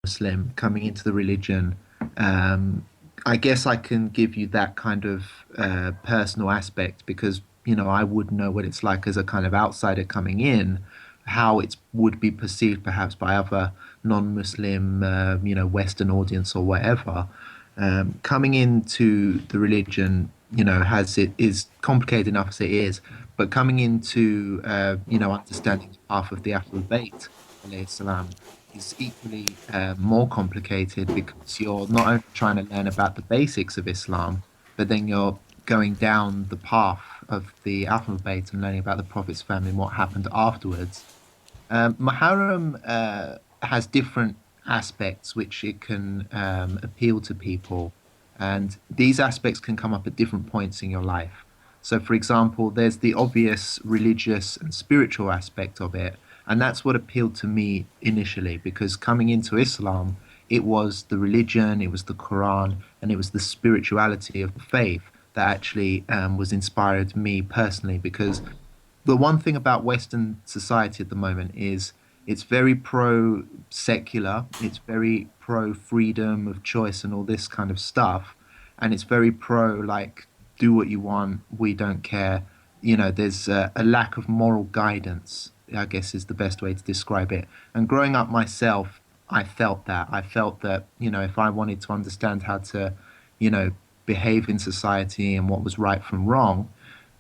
Muslim coming into the religion, um, I guess I can give you that kind of personal aspect because, I would know what it's like as a kind of outsider coming in, how it would be perceived perhaps by other non-Muslim, Western audience or whatever. Coming into the religion, has it is complicated enough as it is, but coming into, understanding the path of the Ahlul Bayt, alayhi salam, is equally more complicated because you're not only trying to learn about the basics of Islam, but then you're going down the path of the Ahlul Bayt and learning about the Prophet's family and what happened afterwards. Muharram has different aspects which it can appeal to people, and these aspects can come up at different points in your life. So, for example, there's the obvious religious and spiritual aspect of it, and that's what appealed to me initially because coming into Islam, it was the religion, it was the Quran, and it was the spirituality of the faith that actually was inspired me personally because the one thing about Western society at the moment is it's very pro secular, it's very pro freedom of choice and all this kind of stuff, and it's very pro like do what you want, we don't care. There's a lack of moral guidance, I guess is the best way to describe it. And growing up myself, I felt that. I felt that, if I wanted to understand how to, you know, behave in society and what was right from wrong,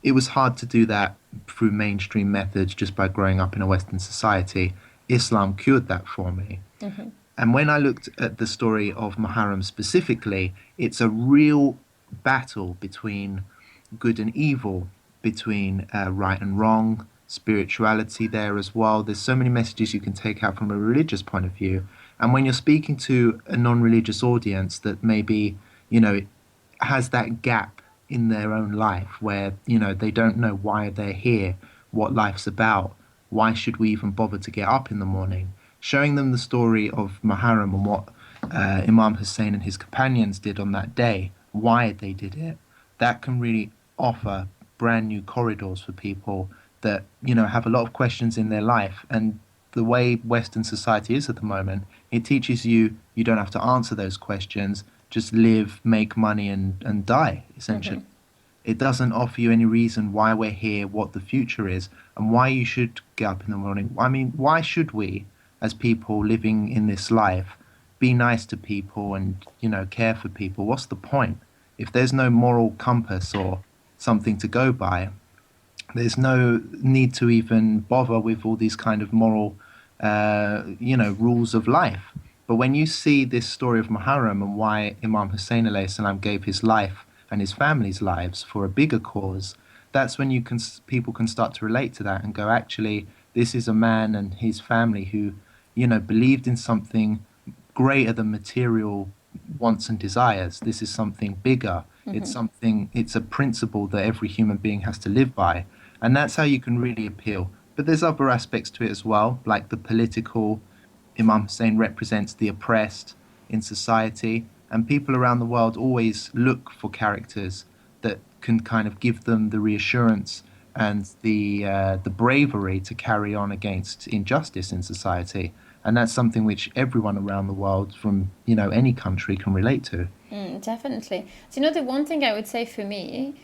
it was hard to do that through mainstream methods just by growing up in a Western society. Islam cured that for me. Hmm. And when I looked at the story of Muharram specifically, it's a real battle between good and evil, between right and wrong, spirituality there as well. There's so many messages you can take out from a religious point of view. And when you're speaking to a non-religious audience that maybe, you know, has that gap in their own life where, they don't know why they're here, what life's about, why should we even bother to get up in the morning? Showing them the story of Muharram and what Imam Hussein and his companions did on that day, why they did it, that can really offer brand new corridors for people that, have a lot of questions in their life. And the way Western society is at the moment, it teaches you don't have to answer those questions, just live, make money, and die, essentially. Hmm. It doesn't offer you any reason why we're here, what the future is, and why you should get up in the morning. I mean, why should we, as people living in this life, be nice to people and, care for people? What's the point? If there's no moral compass or something to go by, there's no need to even bother with all these kind of moral, rules of life. But when you see this story of Muharram and why Imam Hussein alayhi salam gave his life and his family's lives for a bigger cause, that's when people can start to relate to that and go, actually, this is a man and his family who, believed in something greater than material wants and desires. This is something bigger. Hmm. It's a principle that every human being has to live by. And that's how you can really appeal. But there's other aspects to it as well, like the political. Imam Hussein represents the oppressed in society, and people around the world always look for characters that can kind of give them the reassurance and the bravery to carry on against injustice in society. And that's something which everyone around the world, from any country, can relate to. Mm, definitely. So, the one thing I would say for me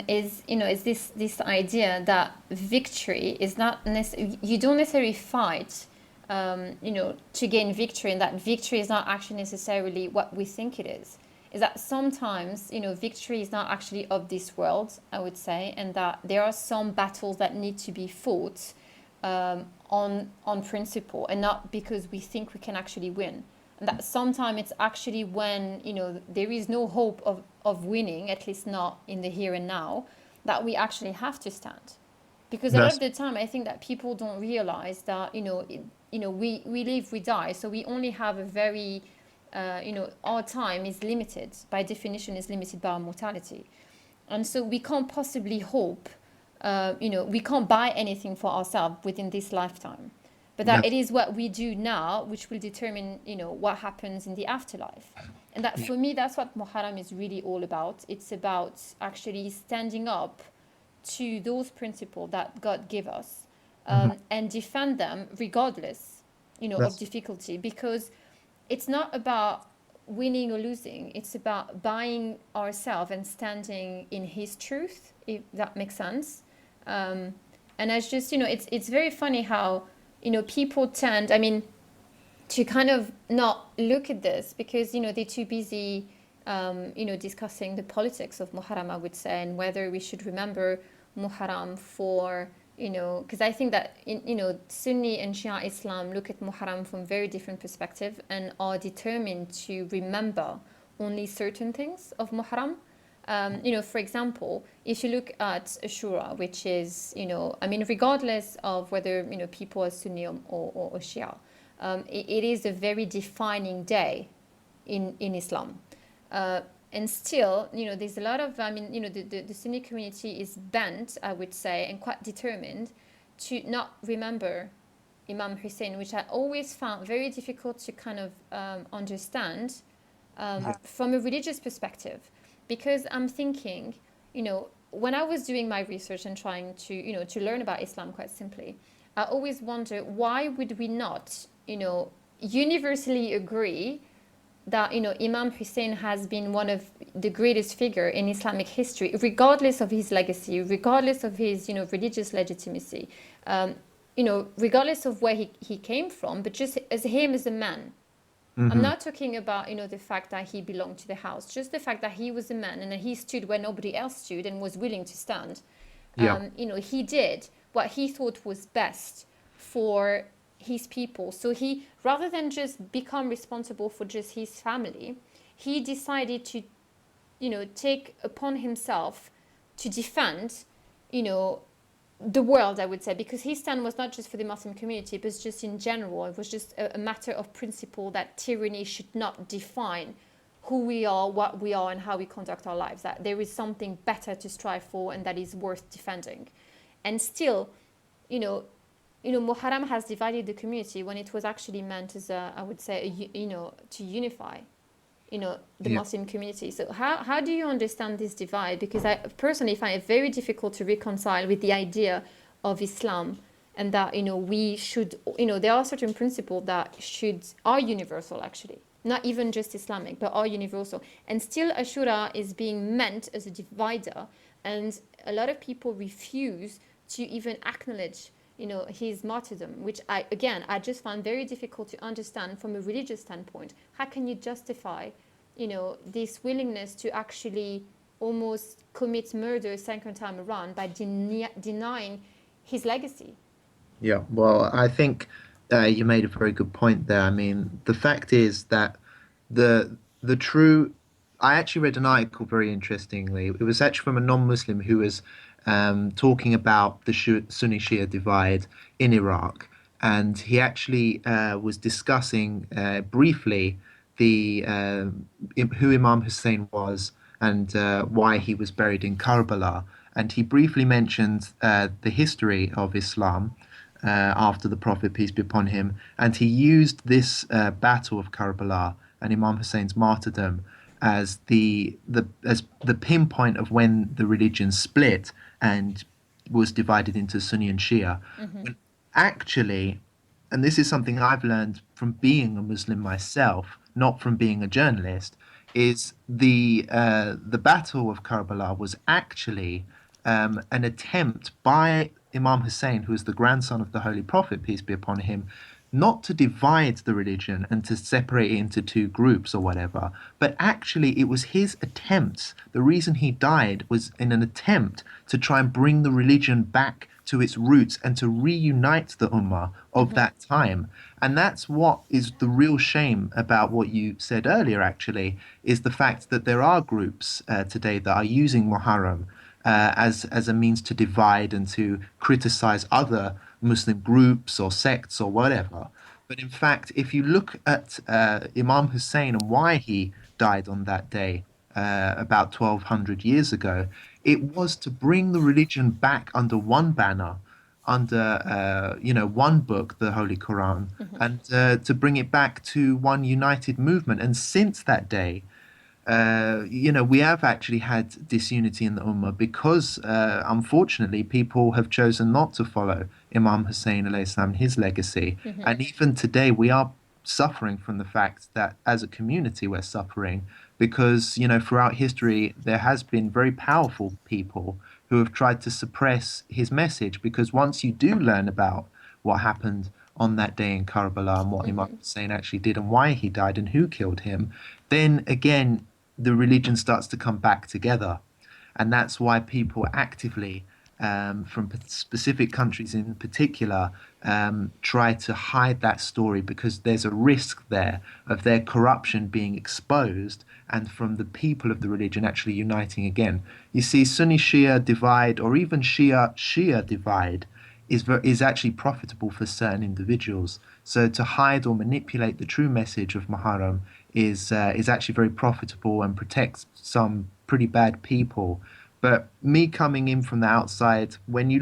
is this idea that victory is not necessarily, you don't necessarily fight, to gain victory, and that victory is not actually necessarily what we think it is. Is that sometimes, victory is not actually of this world, I would say, and that there are some battles that need to be fought on principle and not because we think we can actually win. And that sometimes it's actually when there is no hope of winning, at least not in the here and now, that we actually have to stand. Because a lot of That's the time I think that people don't realize that we live, we die, so we only have a very our time is limited, by definition is limited by our mortality. And so we can't possibly hope, we can't buy anything for ourselves within this lifetime. But that it that's is what we do now which will determine, what happens in the afterlife. And that for me, that's what Muharram is really all about. It's about actually standing up to those principles that God gave us, mhm, and defend them regardless, of that's difficulty. Because it's not about winning or losing. It's about buying ourselves and standing in his truth, if that makes sense. Um, and as just, it's very funny how, people tend, I mean, to kind of not look at this because, they're too busy, discussing the politics of Muharram, I would say, and whether we should remember Muharram for, because I think that, Sunni and Shia Islam look at Muharram from very different perspective and are determined to remember only certain things of Muharram. For example, if you look at Ashura, which is, I mean, regardless of whether, people are Sunni or Shia, it is a very defining day in Islam. Uh, and still, there's a lot of, I mean, the Sunni community is bent, I would say, and quite determined to not remember Imam Hussein, which I always found very difficult to kind of understand from a religious perspective. Because I'm thinking, when I was doing my research and trying to, to learn about Islam quite simply, I always wonder why would we not, universally agree that Imam Hussein has been one of the greatest figure in Islamic history, regardless of his legacy, regardless of his religious legitimacy, regardless of where he came from, but just as him as a man. I'm Hmm. not talking about the fact that he belonged to the house, just the fact that he was a man and that he stood where nobody else stood and was willing to stand. Yeah. He did what he thought was best for his people. So he, rather than just become responsible for just his family, he decided to, take upon himself to defend, you know, the world, I would say, because his stand was not just for the Muslim community, but just in general. It was just a matter of principle that tyranny should not define who we are, what we are, and how we conduct our lives. That there is something better to strive for, and that is worth defending. And still, you know, Muharram has divided the community when it was actually meant as a, I would say, to unify, the Yeah. Muslim community. So how do you understand this divide? Because I personally find it very difficult to reconcile with the idea of Islam and that, we should, there are certain principles that are universal actually. Not even just Islamic, but are universal. And still Ashura is being meant as a divider, and a lot of people refuse to even acknowledge his martyrdom, which I just find very difficult to understand from a religious standpoint. How can you justify this willingness to actually almost commit murder a second time around by denying his legacy? Yeah, well, I think you made a very good point there. I mean, the fact is that the true. I actually read an article very interestingly. It was actually from a non-Muslim who was talking about the Sunni Shia divide in Iraq, and he actually was discussing briefly the who Imam Hussein was and why he was buried in Karbala. And he briefly mentioned the history of Islam after the Prophet, peace be upon him, and he used this battle of Karbala and Imam Hussein's martyrdom as the pinpoint of when the religion split and was divided into Sunni and Shia. When actually, and this is something I've learned from being a Muslim myself, not from being a journalist, is the Battle of Karbala was actually an attempt by Imam Hussein, who is the grandson of the Holy Prophet, peace be upon him, not to divide the religion and to separate it into two groups or whatever, but actually it was his attempts. The reason he died was in an attempt to try and bring the religion back to its roots and to reunite the ummah of that time. And that's what is the real shame about what you said earlier, actually, is the fact that there are groups today that are using Muharram as a means to divide and to criticize other Muslim groups or sects or whatever. But in fact, if you look at Imam Hussein and why he died on that day, about 1200 years ago, it was to bring the religion back under one banner, under one book, the Holy Quran, and to bring it back to one united movement. And since that day, we have actually had disunity in the Ummah because, unfortunately, people have chosen not to follow Imam Hussein alayhi salam, his legacy. And even today, we are suffering from the fact that as a community we're suffering because, throughout history there has been very powerful people who have tried to suppress his message because once you do learn about what happened on that day in Karbala and what Imam Hussein actually did and why he died and who killed him, then again the religion starts to come back together. And that's why people actively, from specific countries in particular, try to hide that story because there's a risk there of their corruption being exposed and from the people of the religion actually uniting again. You see, Sunni Shia divide or even Shia divide is actually profitable for certain individuals. So to hide or manipulate the true message of Muharram is actually very profitable and protects some pretty bad people. But me coming in from the outside, when you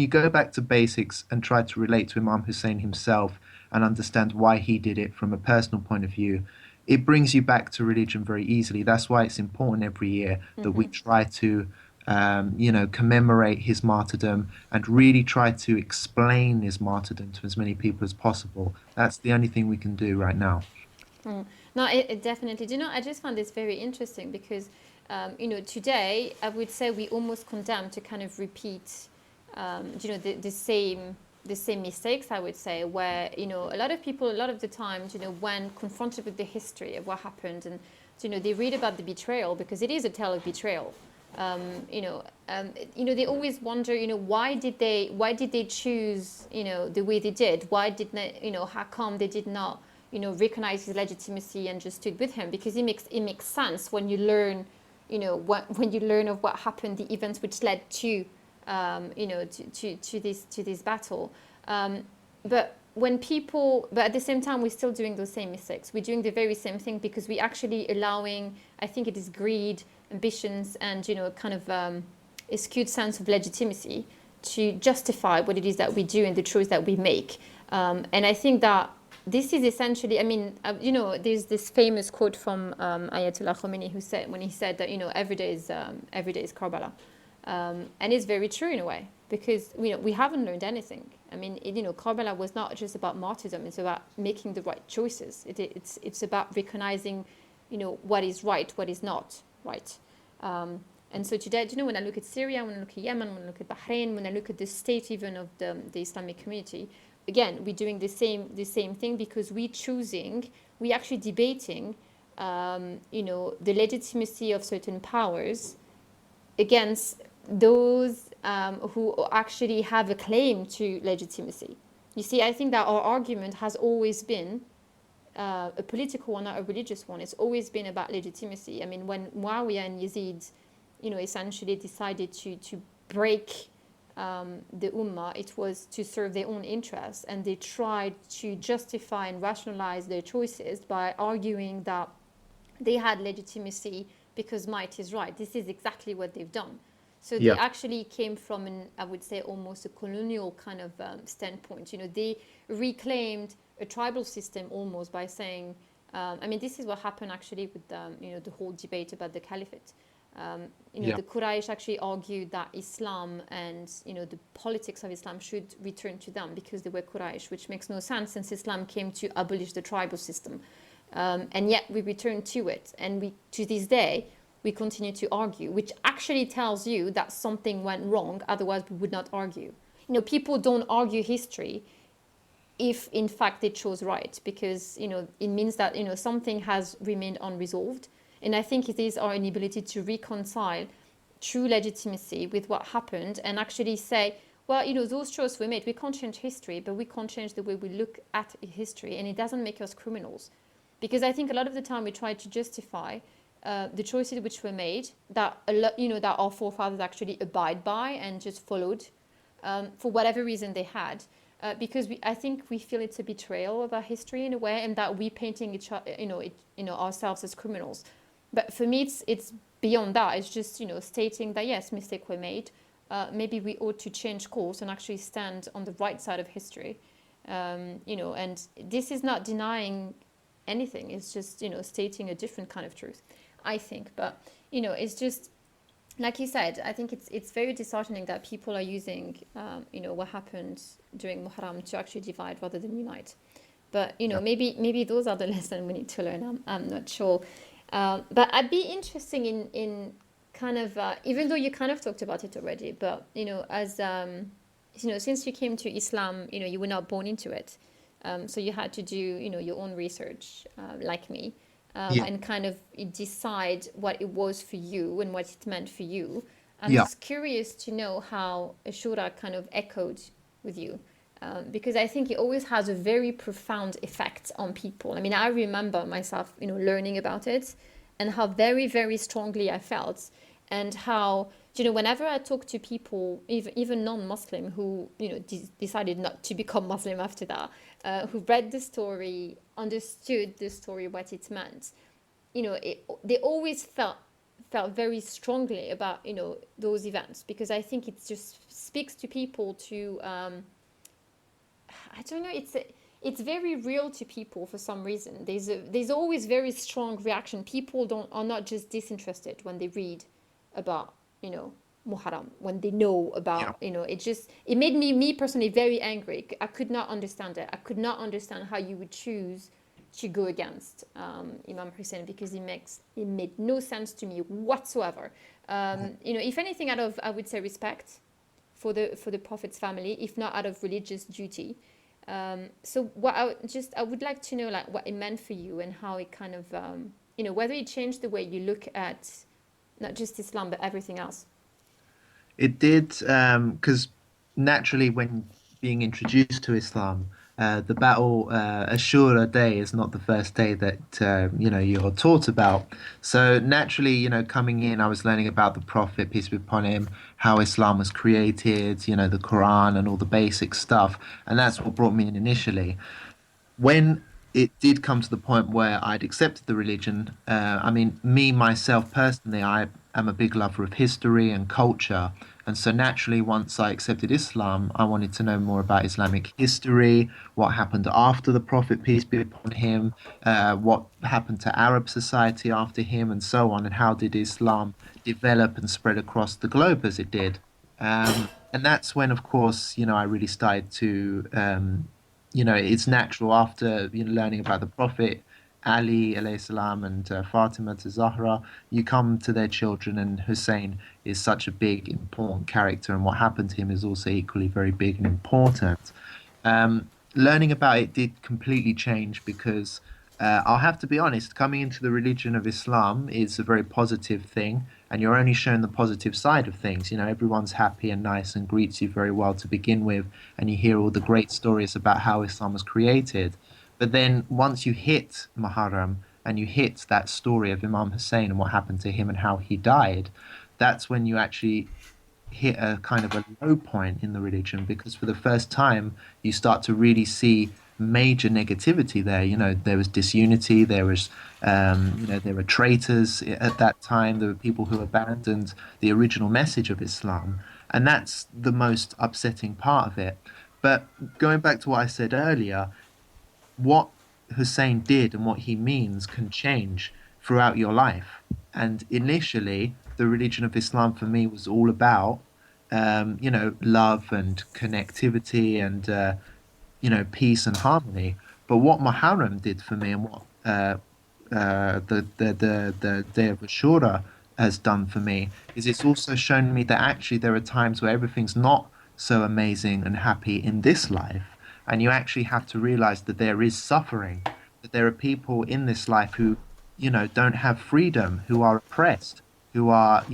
go back to basics and try to relate to Imam Hussein himself and understand why he did it from a personal point of view, it brings you back to religion very easily. That's why it's important every year that we try to commemorate his martyrdom and really try to explain his martyrdom to as many people as possible. That's the only thing we can do right now. No, it definitely. Do you know, I just found this very interesting because, today I would say we almost condemn to kind of repeat, the same mistakes. I would say where a lot of people, a lot of the time, when confronted with the history of what happened, and they read about the betrayal because it is a tale of betrayal. They always wonder, why did they choose, the way they did? Why did not, how come they did not, recognize his legitimacy and just stood with him? Because it makes sense when you learn, when you learn of what happened, the events which led to, to this battle. But at the same time, we're still doing those same mistakes. We're doing the very same thing because we actually allowing, I think it is greed, ambitions, and kind of a skewed sense of legitimacy to justify what it is that we do and the choice that we make. And I think that this is essentially, I mean, there's this famous quote from Ayatollah Khomeini who said when he said that every day is Karbala. And it's very true in a way because we haven't learned anything. I mean, Karbala was not just about martyrdom; it's about making the right choices. It's about recognizing, what is right, what is not right. And so today, when I look at Syria, when I look at Yemen, when I look at Bahrain, when I look at the state even of the Islamic community, again, we're doing the same thing because we actually debating, the legitimacy of certain powers against those who actually have a claim to legitimacy. You see, I think that our argument has always been a political one, not a religious one. It's always been about legitimacy. I mean, when Muawiyah and Yazid, essentially decided to break the Ummah, it was to serve their own interests, and they tried to justify and rationalize their choices by arguing that they had legitimacy because might is right. This is exactly what they've done. So they Yeah. actually came from I would say, almost a colonial kind of standpoint. They reclaimed a tribal system almost by saying, I mean, this is what happened actually with the whole debate about the caliphate. Yeah. The Quraysh actually argued that Islam and the politics of Islam should return to them because they were Quraysh, which makes no sense since Islam came to abolish the tribal system. And yet we return to it, and to this day we continue to argue, which actually tells you that something went wrong. Otherwise, we would not argue. People don't argue history if in fact they chose right, because it means that something has remained unresolved. And I think it is our inability to reconcile true legitimacy with what happened and actually say, well, those choices we made, we can't change history, but we can't change the way we look at history, and it doesn't make us criminals. Because I think a lot of the time we try to justify the choices which were made that that our forefathers actually abide by and just followed for whatever reason they had, because I think we feel it's a betrayal of our history in a way, and that we painting ourselves as criminals. But for me, it's beyond that. It's just stating that yes, mistakes were made. Maybe we ought to change course and actually stand on the right side of history. And this is not denying anything. It's just stating a different kind of truth, I think. But it's just like you said. I think it's very disheartening that people are using what happened during Muharram to actually divide rather than unite. But Yeah. maybe those are the lessons we need to learn. I'm not sure. But I'd be interesting in kind of even though you kind of talked about it already, but as since you came to Islam, you were not born into it, so you had to do your own research, like me, Yeah. and kind of decide what it was for you and what it meant for you. I'm Yeah. just curious to know how Ashura kind of echoed with you, because I think it always has a very profound effect on people. I mean, I remember myself, learning about it and how very, very strongly I felt, and how, whenever I talk to people, even non-Muslim, who, decided not to become Muslim after that, who read the story, understood the story, what it meant, they always felt very strongly about those events, because I think it just speaks to people to I don't know. It's very real to people for some reason. There's always very strong reaction. People don't are not just disinterested when they read about you know Muharram, when they know Yeah. about it made me personally very angry. I could not understand it. I could not understand how you would choose to go against Imam Hussein, because it made no sense to me whatsoever. If anything, out of, I would say, respect for the Prophet's family, if not out of religious duty. So I would like to know, like, what it meant for you, and how it kind of whether it changed the way you look at not just Islam but everything else. It did, because naturally, when being introduced to Islam, the battle Ashura Day is not the first day that you're taught about. So naturally, coming in, I was learning about the Prophet, peace be upon him, how Islam was created, the Quran, and all the basic stuff, and that's what brought me in initially. When it did come to the point where I'd accepted the religion, I mean, me myself personally, I am a big lover of history and culture. And so naturally, once I accepted Islam, I wanted to know more about Islamic history, what happened after the Prophet, peace be upon him, what happened to Arab society after him, and so on, and how did Islam develop and spread across the globe as it did. And that's when, of course, I really started to it's natural after learning about the Prophet Ali alayhi salam and Fatima to Zahra, you come to their children, and Hussein is such a big, important character, and what happened to him is also equally very big and important. Learning about it did completely change because I'll have to be honest, coming into the religion of Islam is a very positive thing, and you're only shown the positive side of things. Everyone's happy and nice and greets you very well to begin with, and you hear all the great stories about how Islam was created. But then once you hit Muharram and you hit that story of Imam Hussein and what happened to him and how he died, that's when you actually hit a kind of a low point in the religion, because for the first time you start to really see major negativity there. There was disunity, there were traitors at that time, there were people who abandoned the original message of Islam, and that's the most upsetting part of it. But going back to what I said earlier, what Hussein did and what he means can change throughout your life. And initially, the religion of Islam for me was all about, love and connectivity and, peace and harmony. But what Muharram did for me, and what the Day of Ashura has done for me, is it's also shown me that actually there are times where everything's not so amazing and happy in this life, and you actually have to realize that there is suffering, that there are people in this life who, don't have freedom, who are oppressed, who are,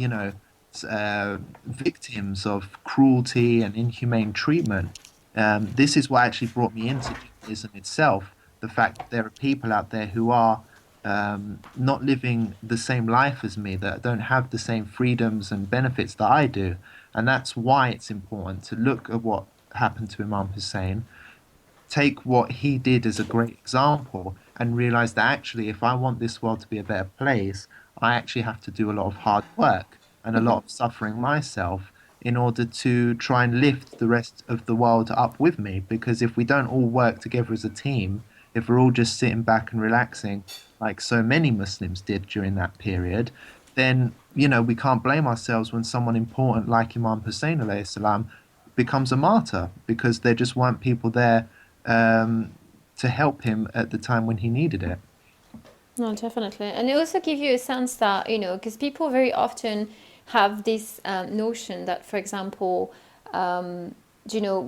victims of cruelty and inhumane treatment. This is what actually brought me into Judaism itself. The fact that there are people out there who are not living the same life as me, that don't have the same freedoms and benefits that I do. And that's why it's important to look at what happened to Imam Hussein, take what he did as a great example, and realize that actually, if I want this world to be a better place, I actually have to do a lot of hard work and a lot of suffering myself in order to try and lift the rest of the world up with me. Because if we don't all work together as a team, if we're all just sitting back and relaxing, like so many Muslims did during that period, then we can't blame ourselves when someone important like Imam Hussein alayhi salam becomes a martyr, because there just weren't people there um, to help him at the time when he needed it. No, definitely. And it also gives you a sense that, because people very often have this notion that, for example,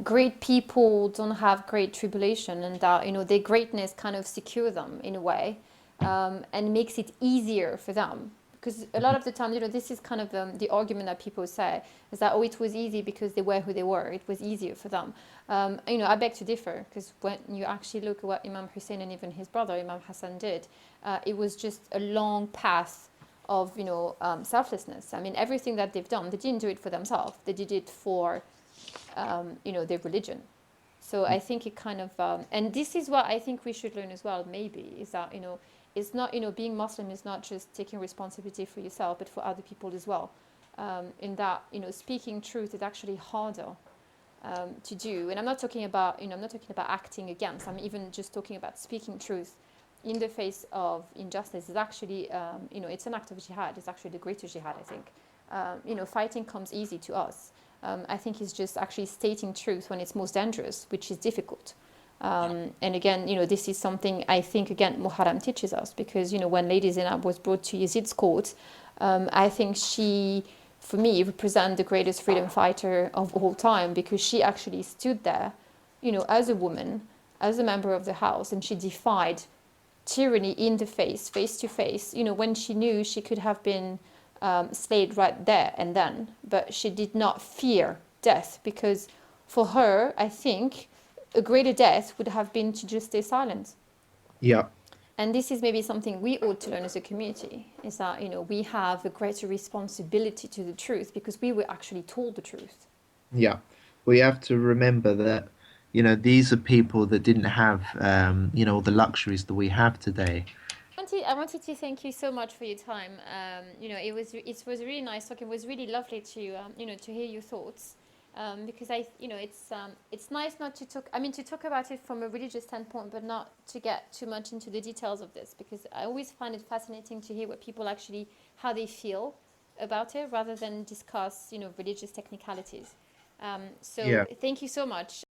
great people don't have great tribulation, and that, their greatness kind of secure them in a way, and makes it easier for them. Because a lot of the time, this is kind of the argument that people say is that, oh, it was easy because they were who they were. It was easier for them. I beg to differ, because when you actually look at what Imam Hussein and even his brother Imam Hassan did, it was just a long path of selflessness. I mean, everything that they've done, they didn't do it for themselves. They did it for their religion. So I think it kind of, and this is what I think we should learn as well. Maybe is that it's not being Muslim is not just taking responsibility for yourself, but for other people as well. In that speaking truth is actually harder to do. And I'm not talking about I'm not talking about acting against. I'm even just talking about speaking truth in the face of injustice. Is actually it's an act of jihad. It's actually the greatest jihad, I think. Fighting comes easy to us. I think it's just actually stating truth when it's most dangerous, which is difficult. And again, this is something I think, again, Muharram teaches us, because, when Lady Zainab was brought to Yazid's court, I think she, for me, represents the greatest freedom fighter of all time, because she actually stood there, as a woman, as a member of the house, and she defied tyranny in the face to face, when she knew she could have been slayed right there and then, but she did not fear death, because for her, I think, a greater death would have been to just stay silent. Yeah. And this is maybe something we ought to learn as a community, is that, we have a greater responsibility to the truth because we were actually told the truth. Yeah, we have to remember that, these are people that didn't have, the luxuries that we have today. I wanted to thank you so much for your time. It was really nice talking. It was really lovely to to hear your thoughts, because it's nice not to talk. I mean, to talk about it from a religious standpoint, but not to get too much into the details of this, because I always find it fascinating to hear what people actually, how they feel about it, rather than discuss religious technicalities. So Yeah. thank you so much.